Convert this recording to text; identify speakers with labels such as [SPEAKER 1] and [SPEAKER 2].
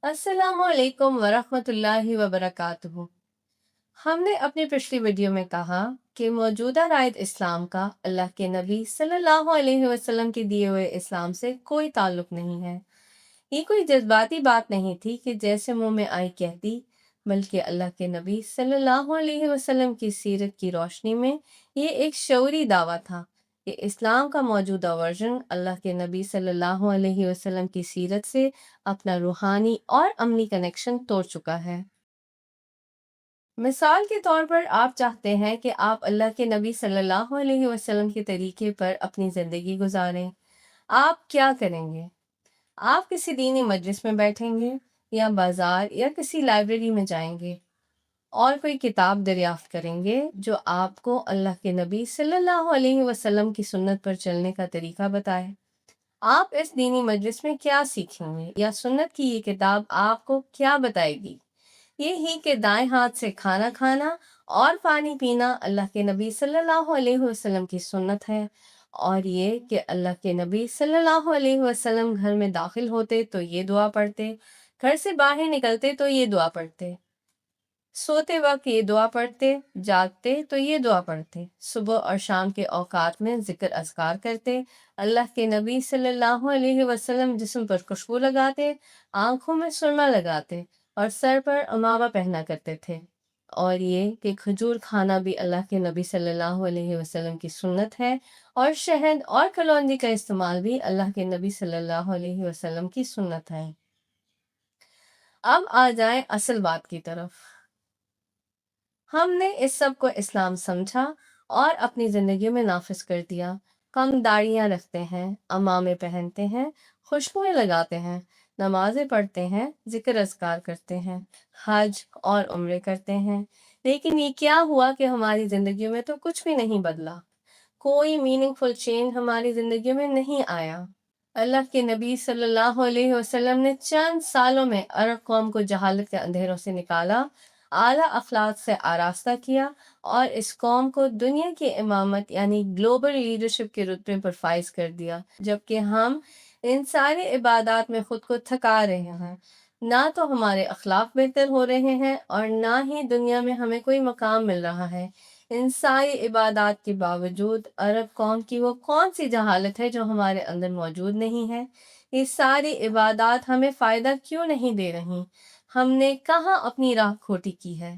[SPEAKER 1] السلام علیکم ورحمۃ اللہ وبرکاتہ۔ ہم نے اپنی پچھلی ویڈیو میں کہا کہ موجودہ رائد اسلام کا اللہ کے نبی صلی اللہ علیہ وسلم کے دیے ہوئے اسلام سے کوئی تعلق نہیں ہے۔ یہ کوئی جذباتی بات نہیں تھی کہ جیسے منہ میں آئی کہہ دی، بلکہ اللہ کے نبی صلی اللہ علیہ وسلم کی سیرت کی روشنی میں یہ ایک شعوری دعویٰ تھا کہ اسلام کا موجودہ ورژن اللہ کے نبی صلی اللہ علیہ وسلم کی سیرت سے اپنا روحانی اور عملی کنیکشن توڑ چکا ہے۔ مثال کے طور پر آپ چاہتے ہیں کہ آپ اللہ کے نبی صلی اللہ علیہ وسلم کے طریقے پر اپنی زندگی گزاریں۔ آپ کیا کریں گے؟ آپ کسی دینی مجلس میں بیٹھیں گے یا بازار یا کسی لائبریری میں جائیں گے اور کوئی کتاب دریافت کریں گے جو آپ کو اللہ کے نبی صلی اللہ علیہ وسلم کی سنت پر چلنے کا طریقہ بتائے۔ آپ اس دینی مجلس میں کیا سیکھیں گے یا سنت کی یہ کتاب آپ کو کیا بتائے گی؟ یہی کہ دائیں ہاتھ سے کھانا کھانا اور پانی پینا اللہ کے نبی صلی اللہ علیہ وسلم کی سنت ہے، اور یہ کہ اللہ کے نبی صلی اللہ علیہ وسلم گھر میں داخل ہوتے تو یہ دعا پڑھتے، گھر سے باہر نکلتے تو یہ دعا پڑھتے، سوتے وقت یہ دعا پڑھتے، جاگتے تو یہ دعا پڑھتے، صبح اور شام کے اوقات میں ذکر اذکار کرتے۔ اللہ کے نبی صلی اللہ علیہ وسلم جسم پر خوشبو لگاتے، آنکھوں میں سرما لگاتے اور سر پر عمامہ پہنا کرتے تھے، اور یہ کہ کھجور کھانا بھی اللہ کے نبی صلی اللہ علیہ وسلم کی سنت ہے، اور شہد اور کلوندی کا استعمال بھی اللہ کے نبی صلی اللہ علیہ وسلم کی سنت ہے۔ اب آ جائیں اصل بات کی طرف۔ ہم نے اس سب کو اسلام سمجھا اور اپنی زندگیوں میں نافذ کر دیا۔ ہم داڑیاں رکھتے ہیں، عمامے پہنتے ہیں، خوشبوئیں لگاتے ہیں، نمازیں پڑھتے ہیں، ذکر اذکار کرتے ہیں، حج اور عمرے کرتے ہیں، لیکن یہ کیا ہوا کہ ہماری زندگیوں میں تو کچھ بھی نہیں بدلا، کوئی میننگ فل چینج ہماری زندگیوں میں نہیں آیا۔ اللہ کے نبی صلی اللہ علیہ وسلم نے چند سالوں میں عرب قوم کو جہالت کے اندھیروں سے نکالا، اعلیٰ اخلاق سے آراستہ کیا اور اس قوم کو دنیا کی امامت یعنی گلوبل لیڈرشپ کے رتبے پر فائز کر دیا، جبکہ ہم ان ساری عبادات میں خود کو تھکا رہے ہیں۔ نہ تو ہمارے اخلاق بہتر ہو رہے ہیں اور نہ ہی دنیا میں ہمیں کوئی مقام مل رہا ہے۔ ان ساری عبادات کے باوجود عرب قوم کی وہ کون سی جہالت ہے جو ہمارے اندر موجود نہیں ہے؟ یہ ساری عبادات ہمیں فائدہ کیوں نہیں دے رہی؟ ہم نے کہاں اپنی راہ کھوٹی کی ہے؟